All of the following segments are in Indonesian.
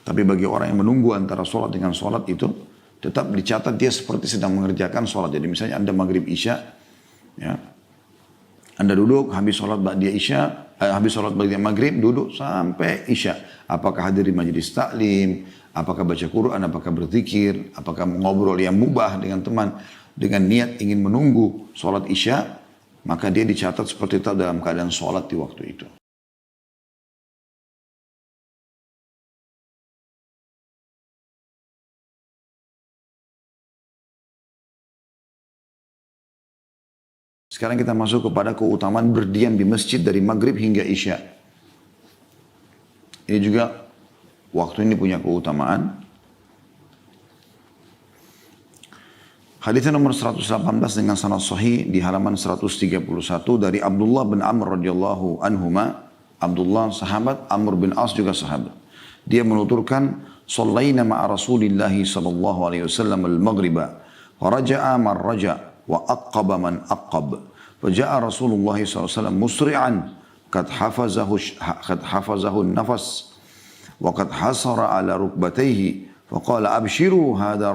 Tapi bagi orang yang menunggu antara sholat dengan sholat itu, tetap dicatat dia seperti sedang mengerjakan sholat. Jadi misalnya Anda maghrib isya, ya, Anda duduk habis sholat ba'diyah isya, habis sholat ba'diyah maghrib, duduk sampai isya. Apakah hadir di majelis taklim, apakah baca Quran, apakah berzikir, apakah ngobrol yang mubah dengan teman, dengan niat ingin menunggu sholat isya, maka dia dicatat seperti itu dalam keadaan sholat di waktu itu. Sekarang kita masuk kepada keutamaan berdiam di masjid dari maghrib hingga isya. Ini juga waktu ini punya keutamaan. Hadis nomor 118 dengan sanad sahih di halaman 131 dari Abdullah bin Amr radhiyallahu anhuma. Abdullah sahabat, Amr bin As juga sahabat. Dia menuturkan, "Shallaina ma'a Rasulillah sallallahu alaihi wasallam al-maghriba, wa raja'a man raja' wa aqaba man aqab. Faja'a Rasulullah SAW musri'an qad hafazahu an-nafas wa qad hasara ala rukbatayhi faqala abshiru hadha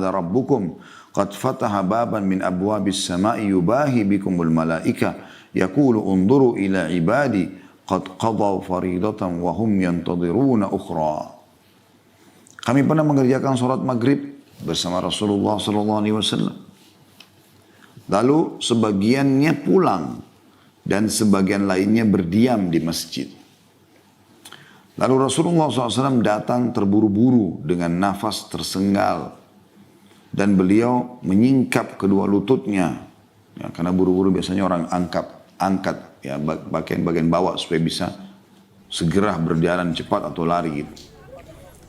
rabbukum qad fataha baban min abwabis sama'i yubahi bikumul malaika yaqulu unzuru ila ibadi qad qadaw faridatan wa hum yantadiruna ukhra." Kami pernah mengerjakan salat maghrib bersama Rasulullah SAW. Lalu sebagiannya pulang dan sebagian lainnya berdiam di masjid. Lalu Rasulullah SAW datang terburu-buru dengan nafas tersenggal dan beliau menyingkap kedua lututnya. Ya, karena buru-buru biasanya orang angkat ya bagian bawah supaya bisa segera berjalan cepat atau lari gitu.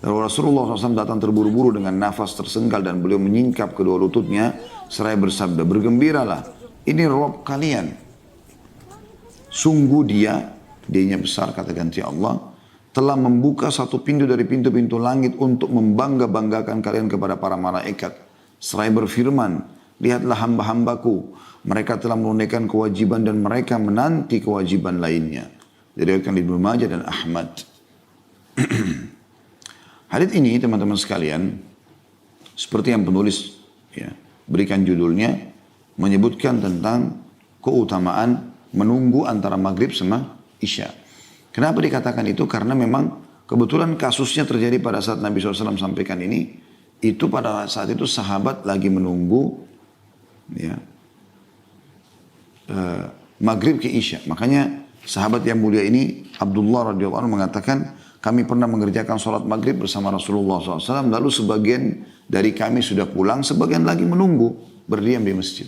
Lalu Rasulullah SAW datang terburu-buru dengan nafas tersenggal dan beliau menyingkap kedua lututnya seraya bersabda, "Bergembiralah, ini Rabb kalian. Sungguh dianya besar," kata ganti Allah, "telah membuka satu pintu dari pintu-pintu langit untuk membangga-banggakan kalian kepada para malaikat. Seraya berfirman, lihatlah hamba-hambaku, mereka telah menunaikan kewajiban dan mereka menanti kewajiban lainnya." Diriwayatkan Ibnu Majah dan Ahmad. Hadits ini teman-teman sekalian, seperti yang penulis ya, berikan judulnya, menyebutkan tentang keutamaan menunggu antara maghrib sama isya. Kenapa dikatakan itu? Karena memang kebetulan kasusnya terjadi pada saat Nabi SAW sampaikan ini, itu pada saat itu sahabat lagi menunggu ya, maghrib ke isya. Makanya sahabat yang mulia ini, Abdullah radhiyallahu anhu mengatakan, kami pernah mengerjakan sholat maghrib bersama Rasulullah SAW, lalu sebagian dari kami sudah pulang, sebagian lagi menunggu, berdiam di masjid.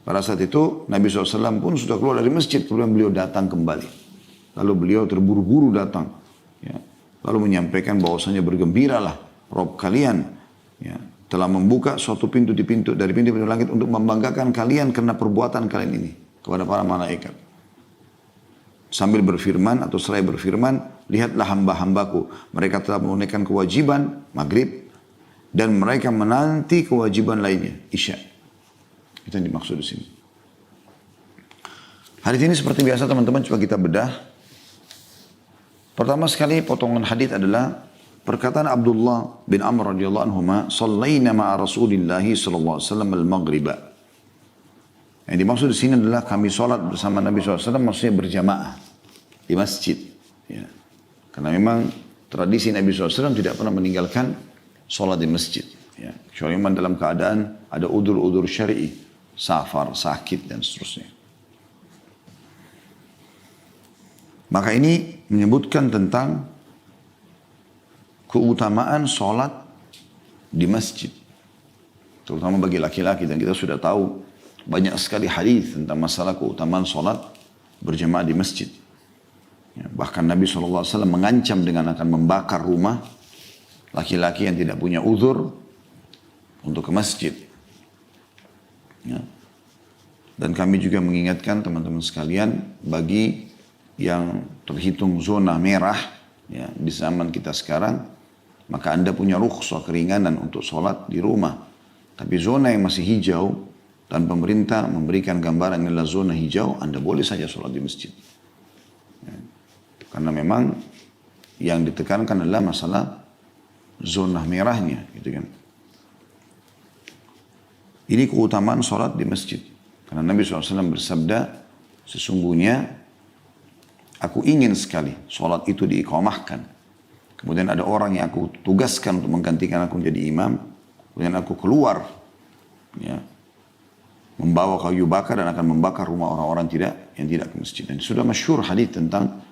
Pada saat itu Nabi SAW pun sudah keluar dari masjid, kemudian beliau datang kembali. Lalu beliau terburu-buru datang, ya. Lalu menyampaikan bahwasanya bergembiralah, Rabb kalian ya, telah membuka suatu pintu dari pintu-pintu langit untuk membanggakan kalian karena perbuatan kalian ini kepada para malaikat. Sambil berfirman atau seraya berfirman, lihatlah hamba-hambaku, mereka telah menunaikan kewajiban maghrib dan mereka menanti kewajiban lainnya, isya. Itu yang dimaksud di sini. Hadis ini seperti biasa teman-teman, coba kita bedah. Pertama sekali potongan hadis adalah perkataan Abdullah bin Amr radhiyallahu anhuma, "Shallaina ma'a Rasulillah sallallahu alaihi wasallam al-maghriba." Yang dimaksud di sini adalah kami sholat bersama Nabi SAW, maksudnya berjamaah di masjid. Ya. Karena memang tradisi Nabi SAW tidak pernah meninggalkan sholat di masjid. Ya. Kecuali memang dalam keadaan ada udur-udur syar'i, safar, sakit dan seterusnya. Maka ini menyebutkan tentang keutamaan sholat di masjid. Terutama bagi laki-laki, dan kita sudah tahu banyak sekali hadis tentang masalah keutamaan sholat berjamaah di masjid. Ya, bahkan Nabi SAW mengancam dengan akan membakar rumah laki-laki yang tidak punya uzur untuk ke masjid. Ya. Dan kami juga mengingatkan teman-teman sekalian, bagi yang terhitung zona merah ya, di zaman kita sekarang, maka Anda punya rukhsah keringanan untuk sholat di rumah. Tapi zona yang masih hijau, dan pemerintah memberikan gambaran inilah zona hijau, Anda boleh saja sholat di masjid. Ya. Karena memang yang ditekankan adalah masalah zona merahnya, gitu kan. Ini keutamaan sholat di masjid. Karena Nabi SAW bersabda, sesungguhnya aku ingin sekali sholat itu diiqamahkan. Kemudian ada orang yang aku tugaskan untuk menggantikan aku menjadi imam. Kemudian aku keluar, ya, membawa kayu bakar dan akan membakar rumah orang-orang yang tidak ke masjid. Dan sudah masyhur hadis tentang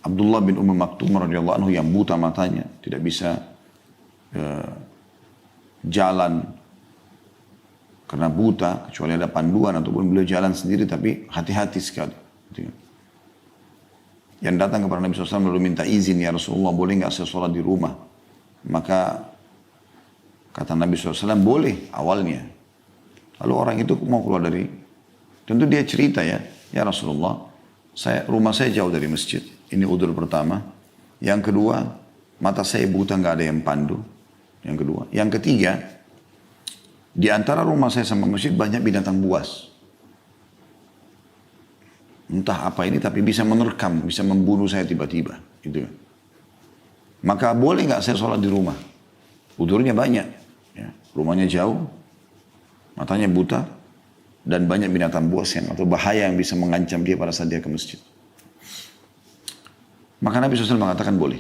Abdullah bin Maktum radhiyallahu anhu yang buta matanya, tidak bisa jalan karena buta, kecuali ada panduan ataupun beliau jalan sendiri, tapi hati-hati sekali. Yang datang kepada Nabi SAW lalu minta izin, ya Rasulullah boleh nggak saya sholat di rumah? Maka kata Nabi SAW boleh awalnya. Lalu orang itu mau keluar tentu dia cerita ya Rasulullah, rumah saya jauh dari masjid. Ini udzur pertama. Yang kedua, mata saya buta nggak ada yang pandu. Yang kedua, yang ketiga, di antara rumah saya sama masjid banyak binatang buas. Entah apa ini tapi bisa menerkam, bisa membunuh saya tiba-tiba. Gitu. Maka boleh nggak saya sholat di rumah? Udzurnya banyak. Ya. Rumahnya jauh, matanya buta, dan banyak binatang buas atau bahaya yang bisa mengancam dia pada saat dia ke masjid. Maka Nabi SAW mengatakan boleh.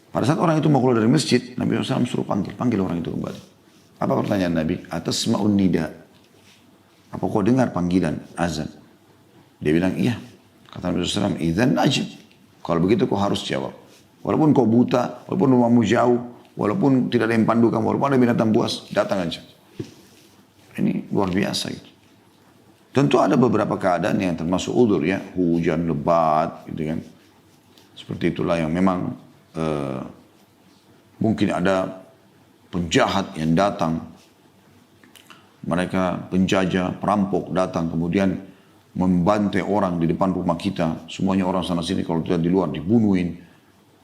Pada saat orang itu mau keluar dari masjid, Nabi SAW suruh panggil orang itu kembali. Apa pertanyaan Nabi? Atasma'un nida. Apa kau dengar panggilan azan? Dia bilang iya. Kata Nabi SAW, idzan ajib. Kalau begitu kau harus jawab. Walaupun kau buta, walaupun rumahmu jauh, walaupun tidak ada yang pandu kamu, walaupun ada binatang buas, datang aja. Ini luar biasa gitu. Tentu ada beberapa keadaan yang termasuk udzur ya, hujan lebat gitu kan. Seperti itulah yang memang mungkin ada penjahat yang datang, mereka penjajah, perampok datang kemudian membantai orang di depan rumah kita, semuanya orang sana sini kalau tidak di luar dibunuhin.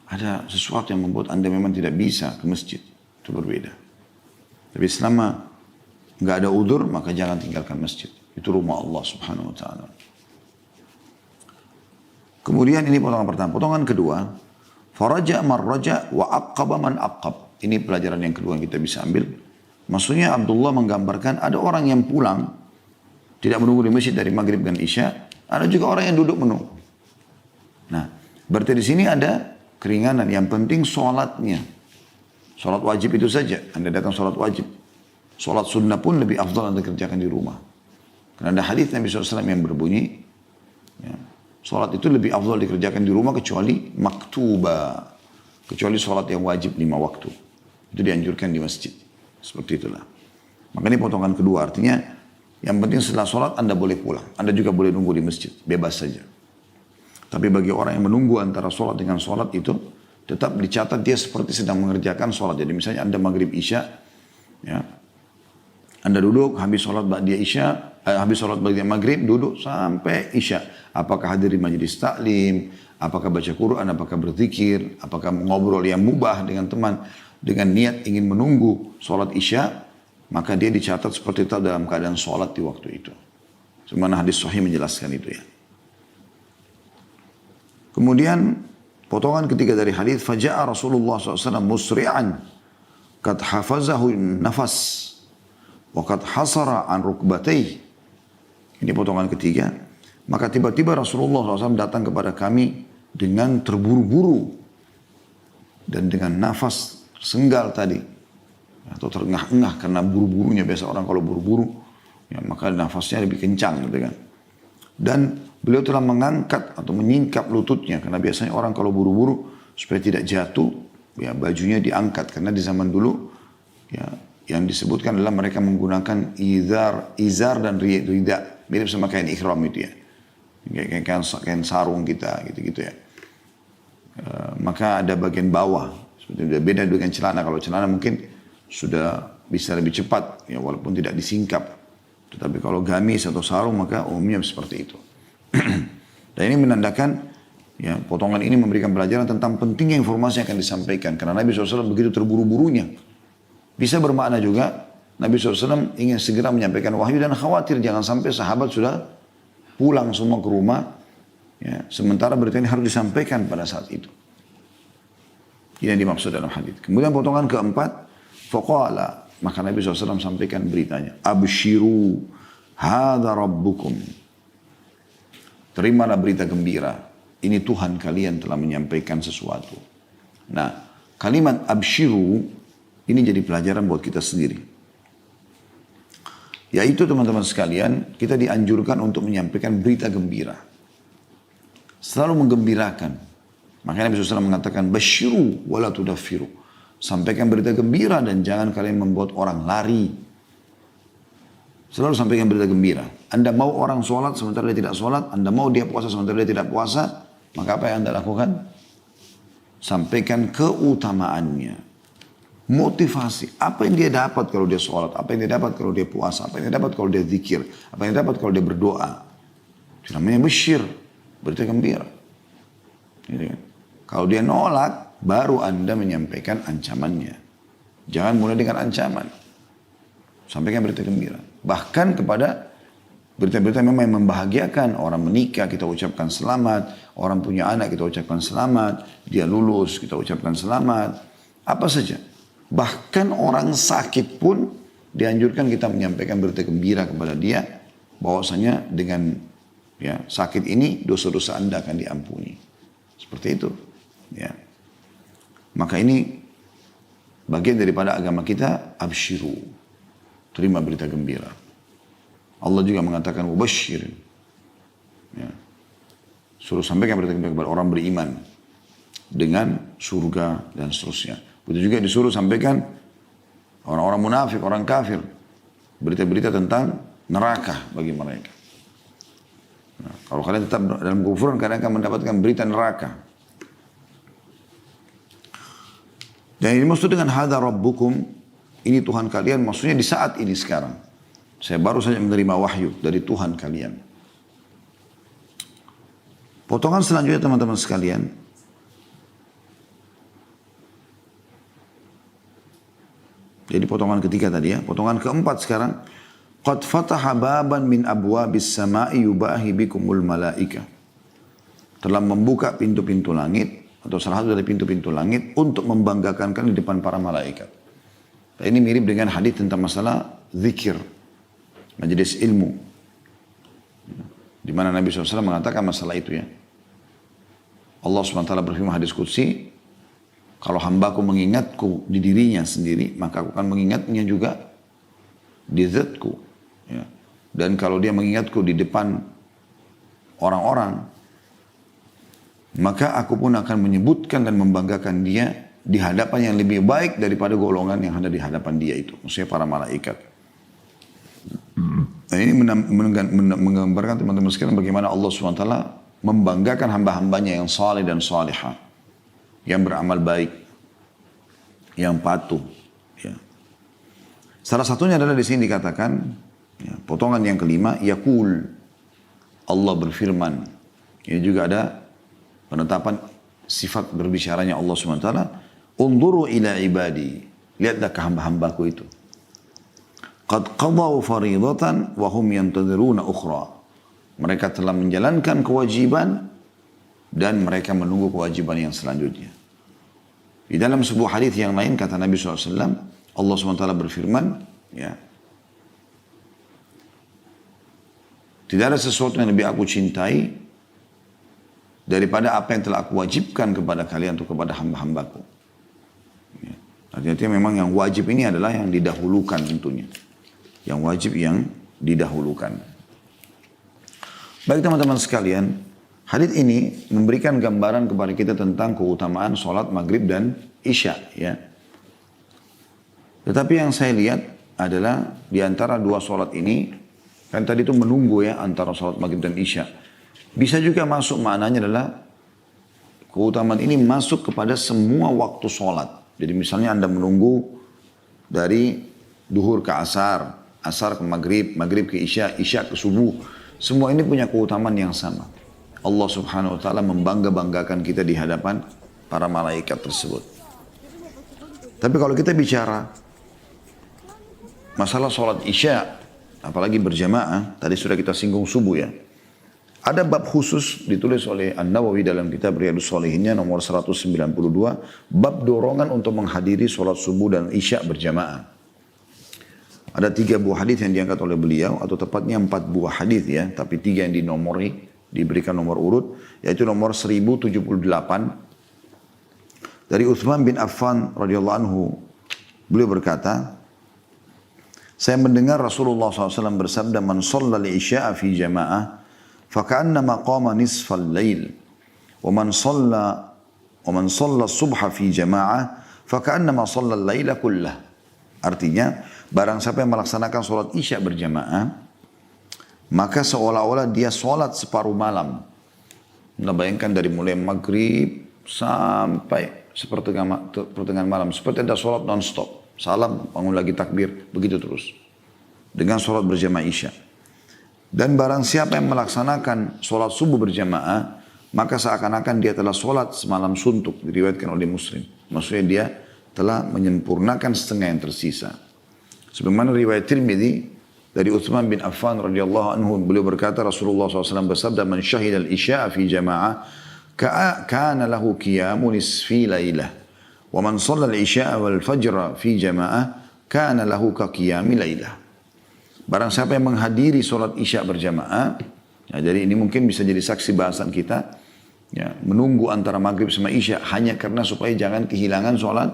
Ada sesuatu yang membuat Anda memang tidak bisa ke masjid, itu berbeda. Tapi selama nggak ada udzur maka jangan tinggalkan masjid, itu rumah Allah Subhanahu Wa Taala. Kemudian ini potongan pertama, potongan kedua, faraja man raja wa aqaba man aqab. Ini pelajaran yang kedua yang kita bisa ambil. Maksudnya Abdullah menggambarkan ada orang yang pulang, tidak menunggu di masjid dari maghrib dan isya. Ada juga orang yang duduk menunggu. Nah, berarti di sini ada keringanan. Yang penting sholatnya. Sholat wajib itu saja. Anda datang sholat wajib. Sholat sunnah pun lebih afdal Anda kerjakan di rumah. Karena ada hadis Nabi SAW yang berbunyi, ya, sholat itu lebih afdal dikerjakan di rumah kecuali maktuba. Kecuali sholat yang wajib 5 waktu. Itu dianjurkan di masjid. Seperti itulah. Maka ini potongan kedua. Artinya yang penting setelah sholat Anda boleh pulang. Anda juga boleh nunggu di masjid. Bebas saja. Tapi bagi orang yang menunggu antara sholat dengan sholat itu, tetap dicatat dia seperti sedang mengerjakan sholat. Jadi misalnya Anda maghrib isya, ya, Anda duduk habis sholat ba'diyah isya, habis sholat ba'diyah maghrib duduk sampai isya. Apakah hadir di majelis taklim, apakah baca Quran, apakah berzikir, apakah ngobrol yang mubah dengan teman, dengan niat ingin menunggu sholat isya, maka dia dicatat seperti itu dalam keadaan sholat di waktu itu. Sebagaimana hadis sahih menjelaskan itu ya. Kemudian potongan ketiga dari hadis, faja'a Rasulullah SAW musri'an qad hafazahu nafas wa qad hasara an rukbatayhi. Ini potongan ketiga. Maka tiba-tiba Rasulullah SAW datang kepada kami dengan terburu-buru dan dengan nafas senggal tadi atau terengah-engah karena buru-burunya. Biasa orang kalau buru-buru ya maka nafasnya lebih kencang gitu kan. Dan beliau telah mengangkat atau menyingkap lututnya karena biasanya orang kalau buru-buru supaya tidak jatuh ya bajunya diangkat karena di zaman dulu ya yang disebutkan adalah mereka menggunakan izar dan rida, mirip sama kain ihram itu ya. Kain sarung kita gitu-gitu ya. Maka ada bagian bawah seperti beda dengan celana. Kalau celana mungkin sudah bisa lebih cepat ya walaupun tidak disingkap. Tetapi kalau gamis atau sarung maka umumnya seperti itu. Dan ini menandakan ya potongan ini memberikan pelajaran tentang pentingnya informasi yang akan disampaikan karena Nabi SAW begitu terburu-burunya. Bisa bermakna juga Nabi SAW ingin segera menyampaikan wahyu dan khawatir jangan sampai sahabat sudah pulang semua ke rumah ya, sementara berita ini harus disampaikan pada saat itu. Ini yang dimaksud dalam hadis. Kemudian potongan keempat, faqala, maka Nabi SAW sampaikan beritanya, abshiru hadza rabbukum. Terimalah berita gembira, ini Tuhan kalian telah menyampaikan sesuatu. Nah, kalimat abshiru ini jadi pelajaran buat kita sendiri. Yaitu teman-teman sekalian, kita dianjurkan untuk menyampaikan berita gembira. Selalu menggembirakan. Makanya Nabi SAW mengatakan, basyiru wala tudaffiru. Sampaikan berita gembira dan jangan kalian membuat orang lari. Selalu sampaikan berita gembira. Anda mau orang sholat sementara dia tidak sholat. Anda mau dia puasa sementara dia tidak puasa. Maka apa yang Anda lakukan? Sampaikan keutamaannya. Motivasi. Apa yang dia dapat kalau dia sholat. Apa yang dia dapat kalau dia puasa. Apa yang dia dapat kalau dia zikir. Apa yang dia dapat kalau dia berdoa. Itu namanya basyir. Berita gembira. Gitu kan? Kalau dia nolak, baru Anda menyampaikan ancamannya. Jangan mulai dengan ancaman. Sampaikan berita gembira. Bahkan kepada berita-berita memang yang membahagiakan. Orang menikah, kita ucapkan selamat. Orang punya anak, kita ucapkan selamat. Dia lulus, kita ucapkan selamat. Apa saja. Bahkan orang sakit pun dianjurkan kita menyampaikan berita gembira kepada dia. Bahwasanya dengan sakit ini, dosa-dosa Anda akan diampuni. Seperti itu. Ya. Maka ini bagian daripada agama kita, absyiru. Terima berita gembira. Allah juga mengatakan mubashshir. Ya. Suruh sampaikan berita gembira kepada orang beriman dengan surga dan seterusnya. Begitu juga disuruh sampaikan orang-orang munafik, orang kafir, berita-berita tentang neraka bagi mereka. Nah, kalau kalian tetap dalam kekufuran, kalian akan mendapatkan berita neraka. Dan ini maksud dengan hadza rabbukum, ini Tuhan kalian, maksudnya di saat ini sekarang. Saya baru saja menerima wahyu dari Tuhan kalian. Potongan selanjutnya teman-teman sekalian. Jadi potongan ketiga tadi ya. Potongan keempat sekarang. Qad fataha baban min abwabis sama'i yubahi bikumul malaika. Telah membuka pintu-pintu langit. Atau salah satu dari pintu-pintu langit. Untuk membanggakan di depan para malaikat. Dan ini mirip dengan hadis tentang masalah zikir. Majelis ilmu. Di mana Nabi SAW mengatakan masalah itu ya. Allah SWT berfirman hadis qudsi. Kalau hambaku mengingatku di dirinya sendiri, maka aku akan mengingatnya juga di zatku. Ya. Dan kalau dia mengingatku di depan orang-orang, maka aku pun akan menyebutkan dan membanggakan dia di hadapan yang lebih baik daripada golongan yang ada di hadapan dia itu. Maksudnya para malaikat. Dan ini menggambarkan teman-teman sekalian bagaimana Allah SWT membanggakan hamba-hambanya yang saleh dan salihah. Yang beramal baik. Yang patuh. Ya. Salah satunya adalah di sini dikatakan, ya, potongan yang kelima, yaqul. Allah berfirman. Ini juga ada penetapan sifat berbicaranya Allah SWT. Unduru ila ibadi. Lihatlah ke hamba-hambaku itu. Qad qadaw faridatan wa hum yantadhiruna ukhra. Mereka telah menjalankan kewajiban dan mereka menunggu kewajiban yang selanjutnya. Di dalam sebuah hadis yang lain kata Nabi SAW, Allah SWT berfirman, ya, tidak ada sesuatu yang lebih aku cintai daripada apa yang telah aku wajibkan kepada kalian atau kepada hamba-hambaku. Ya. Artinya memang yang wajib ini adalah yang didahulukan tentunya. Yang wajib yang didahulukan. Baik teman-teman sekalian, hadits ini memberikan gambaran kepada kita tentang keutamaan sholat maghrib dan isya. Ya. Tetapi yang saya lihat adalah di antara dua sholat ini, kan tadi itu menunggu ya antara sholat maghrib dan isya. Bisa juga masuk maknanya adalah keutamaan ini masuk kepada semua waktu sholat. Jadi misalnya Anda menunggu dari duhur ke asar, asar ke maghrib, maghrib ke isya, isya ke subuh. Semua ini punya keutamaan yang sama. Allah Subhanahu wa taala membangga-banggakan kita di hadapan para malaikat tersebut. Tapi kalau kita bicara masalah sholat isya, apalagi berjamaah, tadi sudah kita singgung subuh ya. Ada bab khusus ditulis oleh An-Nawawi dalam kitab Riyadhus Shalihinnya nomor 192, bab dorongan untuk menghadiri sholat subuh dan isya berjamaah. Ada 3 buah hadis yang diangkat oleh beliau, atau tepatnya 4 buah hadis ya, tapi 3 yang dinomori, diberikan nomor urut, yaitu nomor 1078 dari Utsman bin Affan radhiyallahu anhu. Beliau berkata, saya mendengar Rasulullah SAW bersabda, man shallal isya'a fi jama'ah faka'annama qama nisfal lail, wa man shalla subha fi jama'ah faka'annama shallal laila kullah. Artinya, barang siapa yang melaksanakan sholat isya berjamaah, maka seolah-olah dia sholat separuh malam. Anda bayangkan dari mulai maghrib sampai pertengahan malam, seperti ada sholat non-stop. Salam, bangun lagi takbir, begitu terus. Dengan sholat berjamaah isya. Dan barang siapa yang melaksanakan sholat subuh berjamaah, maka seakan-akan dia telah sholat semalam suntuk, diriwayatkan oleh Muslim. Maksudnya dia telah menyempurnakan setengah yang tersisa. Sebagaimana riwayat Tirmidzi dari Utsman bin Affan radhiyallahu anhu, beliau berkata Rasulullah SAW bersabda, man syahida al-isya'a fi jama'ah kana lahu qiyamu nisfi lailah, wa man shalla al-isya'a wal fajra fi jama'ah kana lahu ka qiyami lailah. Barang siapa yang menghadiri sholat isya berjamaah, ya, jadi ini mungkin bisa jadi saksi bahasan kita, ya, menunggu antara maghrib sama isya hanya karena supaya jangan kehilangan sholat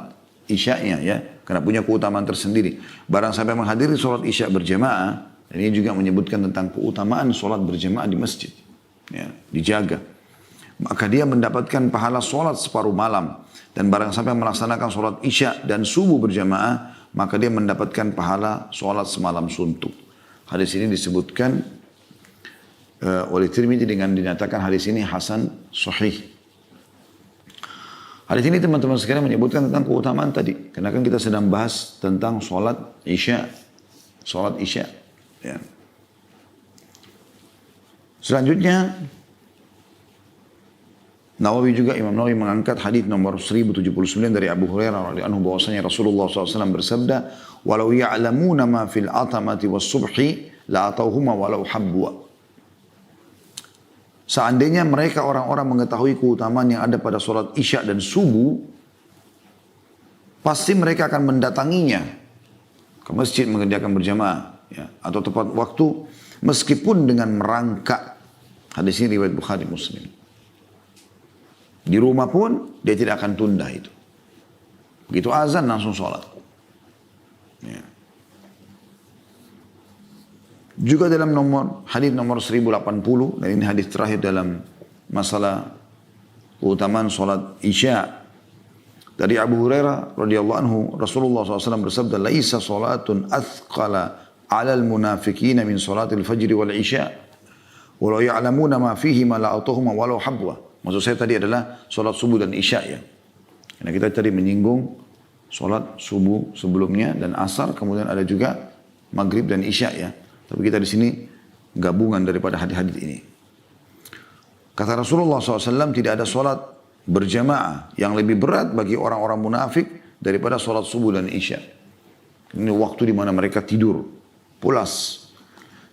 isya'nya, ya, karena punya keutamaan tersendiri. Barang siapa yang menghadiri sholat isya berjamaah, ini juga menyebutkan tentang keutamaan sholat berjamaah di masjid, ya, dijaga. Maka dia mendapatkan pahala sholat separuh malam. Dan barang siapa yang melaksanakan sholat isya dan subuh berjamaah, maka dia mendapatkan pahala sholat semalam suntuk. Hadis ini disebutkan oleh Tirmidzi dengan dinyatakan hadis ini hasan sahih. Hadis ini teman-teman sekalian menyebutkan tentang keutamaan tadi. Karena kan kita sedang bahas tentang sholat isya. Sholat isya. Ya. Selanjutnya, Imam Nawawi mengangkat hadis nomor 1079 dari Abu Hurairah radhiyallahu anhu bahwasanya Rasulullah SAW bersabda, "Walau ya'lamuna ma fil atamati was subhi la atauhuma walau habwa." Seandainya mereka orang-orang mengetahui keutamaan yang ada pada sholat isya dan subuh, pasti mereka akan mendatanginya ke masjid mengerjakan berjamaah, ya, atau tepat waktu meskipun dengan merangkak. Hadis ini riwayat Bukhari Muslim. Di rumah pun dia tidak akan tunda itu. Begitu azan langsung sholat. Ya. Juga dalam hadis nomor 1080, dan ini hadis terakhir dalam masalah keutamaan sholat isya. Dari Abu Hurairah radhiyallahu anhu, Rasulullah SAW bersabda, "Laisa sholatun athqala 'alal munafiqina min sholatil fajri wal isya. Walau ya'lamuna ma fihi ma la'atuhuma walau habwa." Maksud saya tadi adalah sholat subuh dan isya, ya. Karena kita tadi menyinggung sholat subuh sebelumnya dan asar, kemudian ada juga maghrib dan isya, ya. Tapi kita di sini gabungan daripada hadis-hadis ini. Kata Rasulullah SAW, tidak ada sholat berjamaah yang lebih berat bagi orang-orang munafik daripada sholat subuh dan isya. Ini waktu di mana mereka tidur, pulas.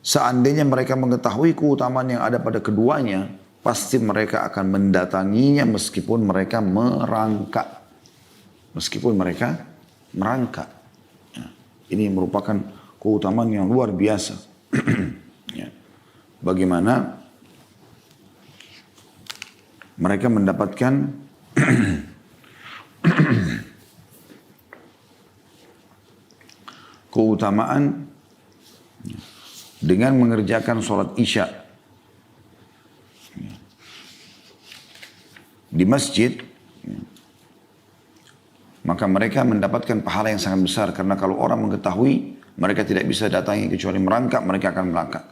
Seandainya mereka mengetahui keutamaan yang ada pada keduanya, pasti mereka akan mendatanginya meskipun mereka merangkak. Meskipun mereka merangkak. Ya. Ini merupakan keutamaan yang luar biasa. Ya. Bagaimana mereka mendapatkan keutamaan dengan mengerjakan sholat isya di masjid, maka mereka mendapatkan pahala yang sangat besar. Karena kalau orang mengetahui, mereka tidak bisa datangi kecuali merangkak, mereka akan merangkak.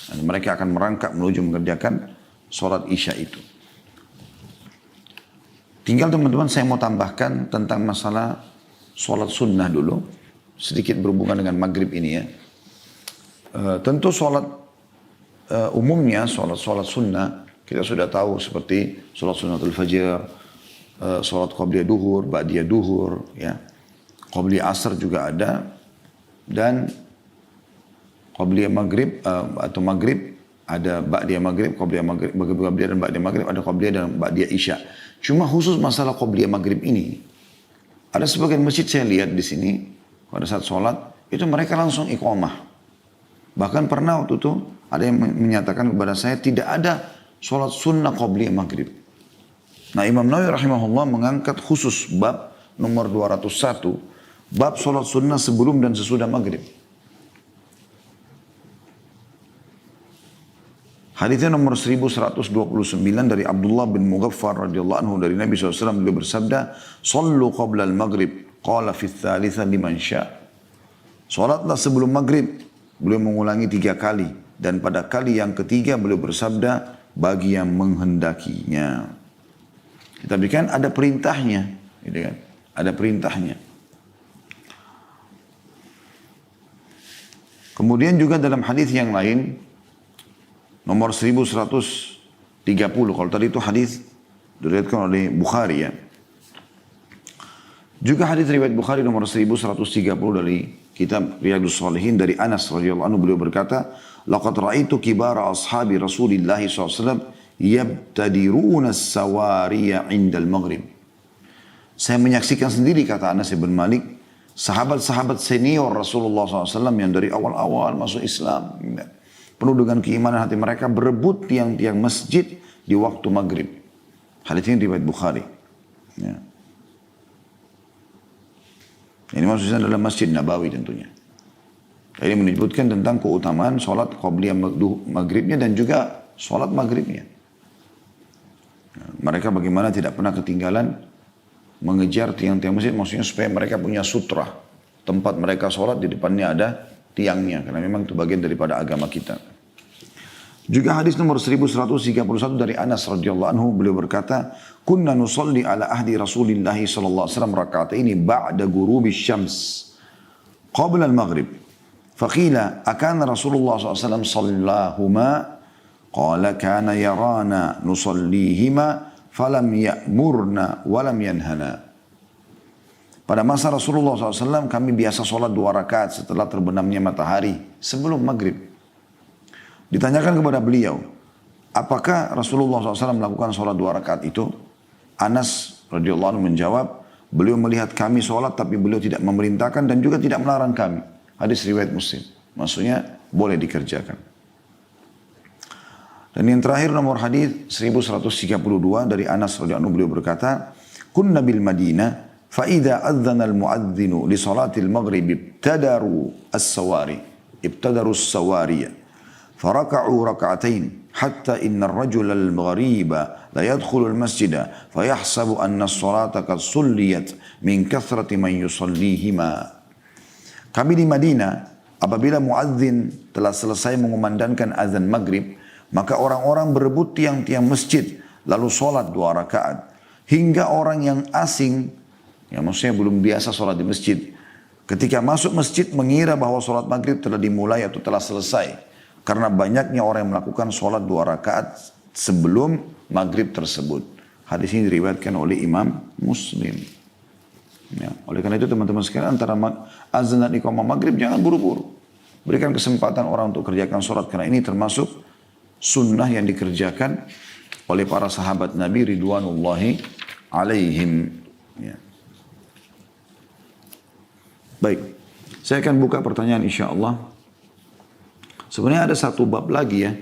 Dan mereka akan merangkak menuju mengerjakan sholat isya itu. Tinggal teman-teman saya mau tambahkan tentang masalah sholat sunnah dulu. Sedikit berhubungan dengan maghrib ini, ya. Tentu sholat umumnya, sholat sunnah, kita sudah tahu seperti sholat sunnatul fajr, sholat qabliyah duhur, ba'diyah duhur, ya. Qabliyah asar juga ada, dan qabliyah maghrib atau maghrib Ada ba'diyah maghrib, qabliyah maghrib, qabliyah dan ba'diyah maghrib, ada qabliyah dan ba'diyah isya. Cuma khusus masalah qabliyah maghrib ini, ada sebagian masjid saya lihat di sini, pada saat sholat, itu mereka langsung iqamah. Bahkan pernah waktu itu, ada yang menyatakan kepada saya, tidak ada sholat sunnah qabliyah maghrib. Nah, Imam Nawawi rahimahullah mengangkat khusus bab nomor 201, bab sholat sunnah sebelum dan sesudah maghrib. Hadisnya nomor 1129 dari Abdullah bin Mughaffar radhiyallahu anhu dari Nabi SAW, beliau bersabda, "Shallu qabla al-maghrib, qala fi ats-tsalitsah liman syaa." Salatlah sebelum maghrib. Beliau mengulangi 3 kali dan pada kali yang ketiga beliau bersabda, bagi yang menghendakinya. Tapi kan ada perintahnya, gitu kan? Ada perintahnya. Kemudian juga dalam hadis yang lain nomor 1130, kalau tadi itu hadis diriwayatkan oleh Bukhari ya. Juga hadis riwayat Bukhari nomor 1130 dari kitab Riyadhus Shalihin dari Anas radhiyallahu anhu, beliau berkata, "Laqad ra'aitu kibara ashabi Rasulillah SAW yabtadiruna as-sawariya 'inda al-maghrib." Saya menyaksikan sendiri, kata Anas bin Malik, sahabat-sahabat senior Rasulullah SAW yang dari awal-awal masuk Islam, penuh dengan keimanan hati mereka, berebut tiang-tiang masjid di waktu maghrib. Hadis ini riwayat Bukhari. Ya. Ini maksudnya adalah Masjid Nabawi tentunya. Ini menyebutkan tentang keutamaan sholat qabliyah maghribnya dan juga sholat maghribnya. Mereka bagaimana tidak pernah ketinggalan mengejar tiang-tiang masjid, maksudnya supaya mereka punya sutra. Tempat mereka sholat di depannya ada tiangnya, karena memang itu bagian daripada agama kita. Juga hadis nomor 1131 dari Anas radhiyallahu anhu, beliau berkata, "Kunna nusalli ala ahdi Rasulillah sallallahu alaihi wasallam raka'ataini ba'da ghurubi syams qabla al-maghrib. Faqila akana Rasulullah sallallahu alaihi wasallam sallahuma? Qala kana yarana nusallihima falam ya'murna wa lam yanhana." Pada masa Rasulullah SAW kami biasa sholat 2 rakaat setelah terbenamnya matahari sebelum maghrib. Ditanyakan kepada beliau, apakah Rasulullah SAW melakukan sholat 2 rakaat itu? Anas radhiyallahu anhu menjawab, beliau melihat kami sholat tapi beliau tidak memerintahkan dan juga tidak melarang kami. Hadis riwayat Muslim. Maksudnya boleh dikerjakan. Dan yang terakhir nomor hadis 1132 dari Anas radhiyallahu anhu, beliau berkata, "Kunna bil Madinah فإذا أذن المؤذن لصلاة المغرب ابتدروا السواري فركعوا ركعتين حتى إن الرجل الغريب لا يدخل المسجد فيحسب أن الصلاة قد صليت من كثرة من يصليهما." Kami di Madinah, apabila muadzin telah selesai mengumandangkan azan maghrib, maka orang-orang berebut tiang-tiang masjid lalu sholat 2 rakaat hingga orang yang asing, yang maksudnya belum biasa sholat di masjid, ketika masuk masjid mengira bahwa sholat maghrib telah dimulai atau telah selesai. Karena banyaknya orang yang melakukan sholat 2 rakaat sebelum maghrib tersebut. Hadis ini diriwayatkan oleh Imam Muslim. Ya, oleh karena itu teman-teman sekalian, antara azan dan iqamah maghrib jangan buru-buru. Berikan kesempatan orang untuk kerjakan sholat, karena ini termasuk sunnah yang dikerjakan oleh para sahabat Nabi ridwanullahi alaihim. Ya. Baik, saya akan buka pertanyaan insya Allah. Sebenarnya ada satu bab lagi ya,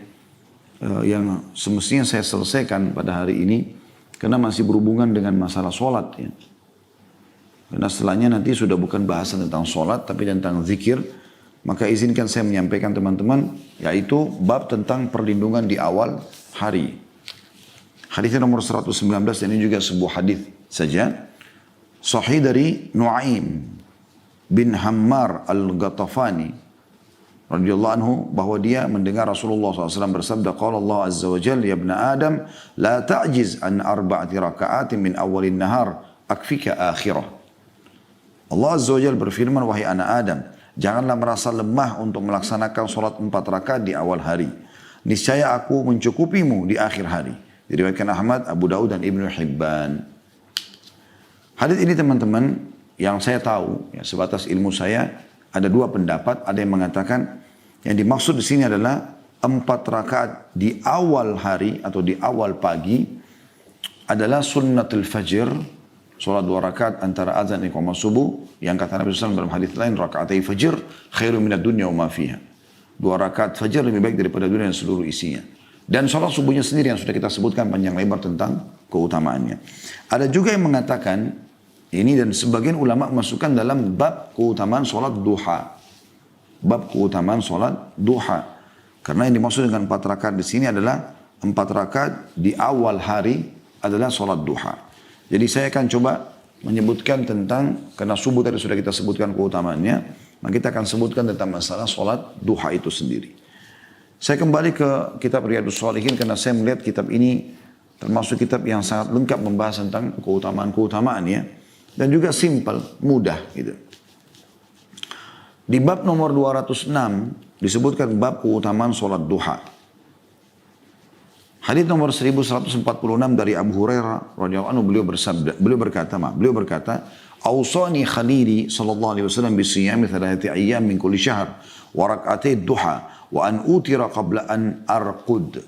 yang semestinya saya selesaikan pada hari ini, karena masih berhubungan dengan masalah sholat ya. Karena setelahnya nanti sudah bukan bahasan tentang sholat, tapi tentang zikir. Maka izinkan saya menyampaikan teman-teman, yaitu bab tentang perlindungan di awal hari. Hadisnya nomor 119, ini juga sebuah hadis saja. Sahih dari Nu'aim bin Hammar al-Ghatafani radhiyallahu anhu, bahwa dia mendengar Rasulullah SAW bersabda, qala Allah azza wa jalla, ya ibna Adam la ta'jiz an 4 raka'atin min awalin nahar akfika akhirah. Allah azza wa jalla berfirman, wahai anak Adam, janganlah merasa lemah untuk melaksanakan sholat 4 rakaat di awal hari. Niscaya aku mencukupimu di akhir hari. Diriwayatkan Ahmad, Abu Daud dan Ibnu Hibban. Hadis ini teman-teman, yang saya tahu, ya, sebatas ilmu saya, ada 2 pendapat. Ada yang mengatakan yang dimaksud di sini adalah rakaat di awal hari atau di awal pagi adalah sunnatul fajr, salat 2 rakaat antara azan dan iqamah subuh, yang kata Nabi SAW dalam hadis lain, rakaatai fajr khairu minad dunya wa ma fiha. 2 rakaat fajr lebih baik daripada dunia dan seluruh isinya. Dan salat subuhnya sendiri yang sudah kita sebutkan panjang lebar tentang keutamaannya. Ada juga yang mengatakan ini, dan sebagian ulama masukkan dalam bab keutamaan salat duha. Bab keutamaan salat duha. Karena yang dimaksud dengan 4 rakaat di sini adalah 4 rakaat di awal hari adalah salat duha. Jadi saya akan coba menyebutkan tentang, karena subuh tadi sudah kita sebutkan keutamaannya, maka kita akan sebutkan tentang masalah salat duha itu sendiri. Saya kembali ke kitab Riyadhus Shalihin karena saya melihat kitab ini termasuk kitab yang sangat lengkap membahas tentang keutamaan-keutamaannya dan juga simpel, mudah gitu. Di bab nomor 206 disebutkan bab keutamaan salat duha. Hadis nomor 1146 dari Abu Hurairah radhiyallahu anhu, beliau berkata, "Awsani khalili sallallahu alaihi wasallam bi siyami 3 ayyam min kulli syahr wa rak'atay duha wa an utira qabla an arqud."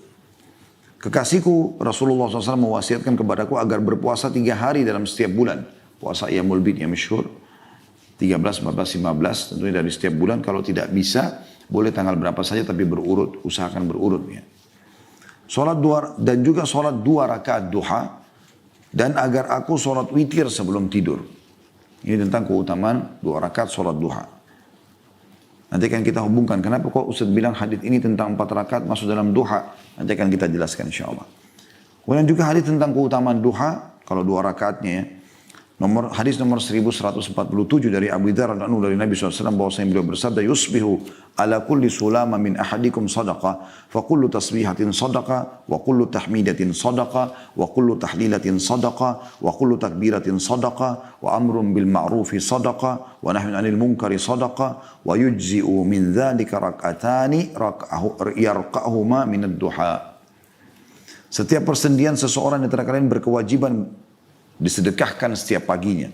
Kekasihku Rasulullah SAW mewasiatkan kepadaku agar berpuasa 3 hari dalam setiap bulan. Puasa Ayyamul Bid yang masyhur 13, 14, 15 tentunya dari setiap bulan. Kalau tidak bisa boleh tanggal berapa saja tapi berurut, usahakan berurut ya. Salat 2 dan juga salat 2 rakaat duha, dan agar aku salat witir sebelum tidur. Ini tentang keutamaan 2 rakaat salat duha. Nanti akan kita hubungkan kenapa kok Ustaz bilang hadis ini tentang 4 rakaat masuk dalam duha. Nanti akan kita jelaskan insyaallah. Kemudian juga hadis tentang keutamaan duha kalau 2 rakaatnya ya. Hadis nomor 1147 dari Abu Dzar radhiyallahu anhu dari Nabi SAW bahwasanya beliau bersabda, "Yusbihu ala kulli sulama min ahadikum sadaqah, fa kullu tasbihatin sadaqah, wa kullu tahmidatin sadaqah, wa kullu tahlilatin sadaqah, wa kullu takbiratin sadaqah, wa amrun bil ma'rufi sadaqah, wa nahyun 'anil munkari sadaqah, wa yujzi'u min dzalika rak'atani yarqa'uhuma min ad-duha." Setiap persendian seseorang di antara kalian berkewajiban disedekahkan setiap paginya.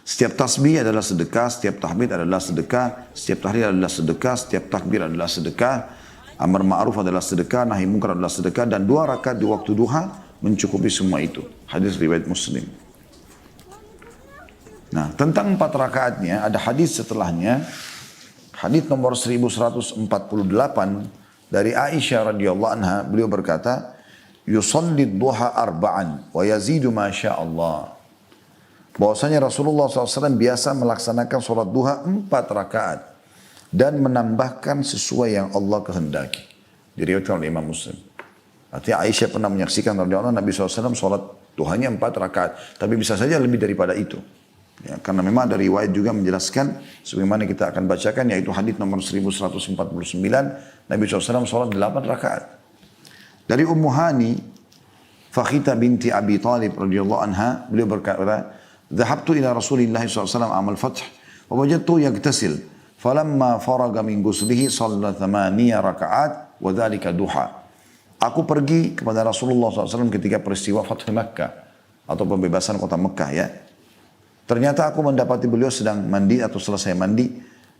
Setiap tasbih adalah sedekah, setiap tahmid adalah sedekah, setiap tahlil adalah sedekah, setiap takbir adalah sedekah, amar ma'ruf adalah sedekah, nahi munkar adalah sedekah, dan 2 rakaat di waktu duha mencukupi semua itu. Hadis riwayat Muslim. Nah, tentang 4 rakaatnya ada hadis setelahnya. Hadis nomor 1148 dari Aisyah radhiyallahu anha, beliau berkata, "Yusalli duha arba'an wa yazidu ma Allah." Bahwasanya Rasulullah SAW biasa melaksanakan sholat duha 4 rakaat dan menambahkan sesuai yang Allah kehendaki. Diriwayatkan oleh Imam Muslim. Artinya Aisyah pernah menyaksikan radhiyallahu anha Nabi SAW sholat duhanya 4 rakaat, tapi bisa saja lebih daripada itu. Ya, karena memang ada riwayat juga menjelaskan sebagaimana kita akan bacakan, yaitu hadis nomor 1149 Nabi SAW sholat 8 rakaat. Dari Ummu Hani, Fakhita binti Abi Talib radhiyallahu anha, beliau berkata, "Dhahabtu ila Rasulillah SAW amal fath, wa wajadtu yagtasil, falamma faraga min ghuslihi shalla 8 rakaat, wa dhalika duha." Aku pergi kepada Rasulullah SAW ketika peristiwa Fathu Makkah atau pembebasan kota Mekah ya. Ternyata aku mendapati beliau sedang mandi atau selesai mandi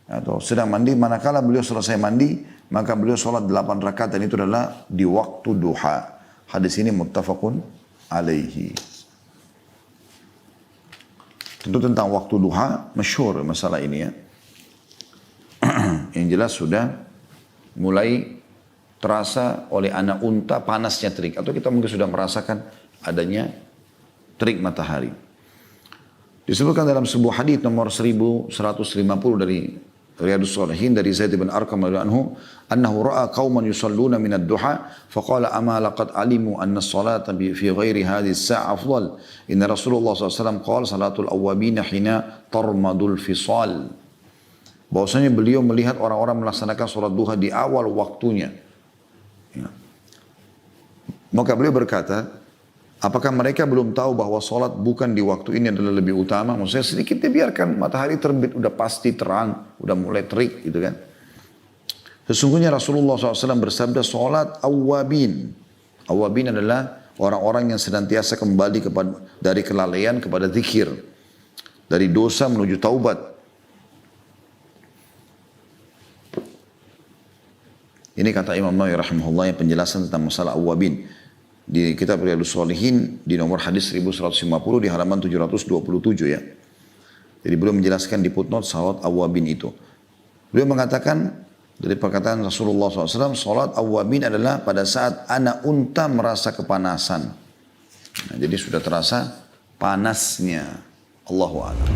atau sedang mandi. Manakala beliau selesai mandi, maka beliau sholat 8 rakaat dan itu adalah di waktu duha. Hadis ini muttafaqun alaihi. Tentu tentang waktu duha, masyhur masalah ini ya. Yang jelas sudah mulai terasa oleh anak unta panasnya terik. Atau kita mungkin sudah merasakan adanya terik matahari. Disebutkan dalam sebuah hadis nomor 1150 dari Riyadhus Shalihin dari Zaid bin Arqam radhiyallahu anhu, annahu ra'a qauman yusalluna min ad-duha faqala ama laqad alimu anna as-salata fi ghairi hadhihi as-sa'a afdal. Inna Rasulullah SAW qala salatul awwabin hina tarmadul fisal. Bahwasanya beliau melihat orang-orang melaksanakan salat duha di awal waktunya. Ya. Maka beliau berkata, apakah mereka belum tahu bahwa sholat bukan di waktu ini adalah lebih utama? Maksudnya sedikit dibiarkan matahari terbit, udah pasti terang, udah mulai terik gitu kan. Sesungguhnya Rasulullah SAW bersabda, sholat awwabin. Awwabin adalah orang-orang yang senantiasa kembali dari kelalaian kepada zikir. Dari dosa menuju taubat. Ini kata Imam Nawawi rahimahullah yang penjelasan tentang masalah awabin. Di kitab Riyadhus Shalihin di nomor hadis 1150 di halaman 727 ya. Jadi beliau menjelaskan di footnote salat awabin itu. Beliau mengatakan dari perkataan Rasulullah SAW, salat awabin adalah pada saat anak unta merasa kepanasan. Nah, jadi sudah terasa panasnya. Allahu a'lam.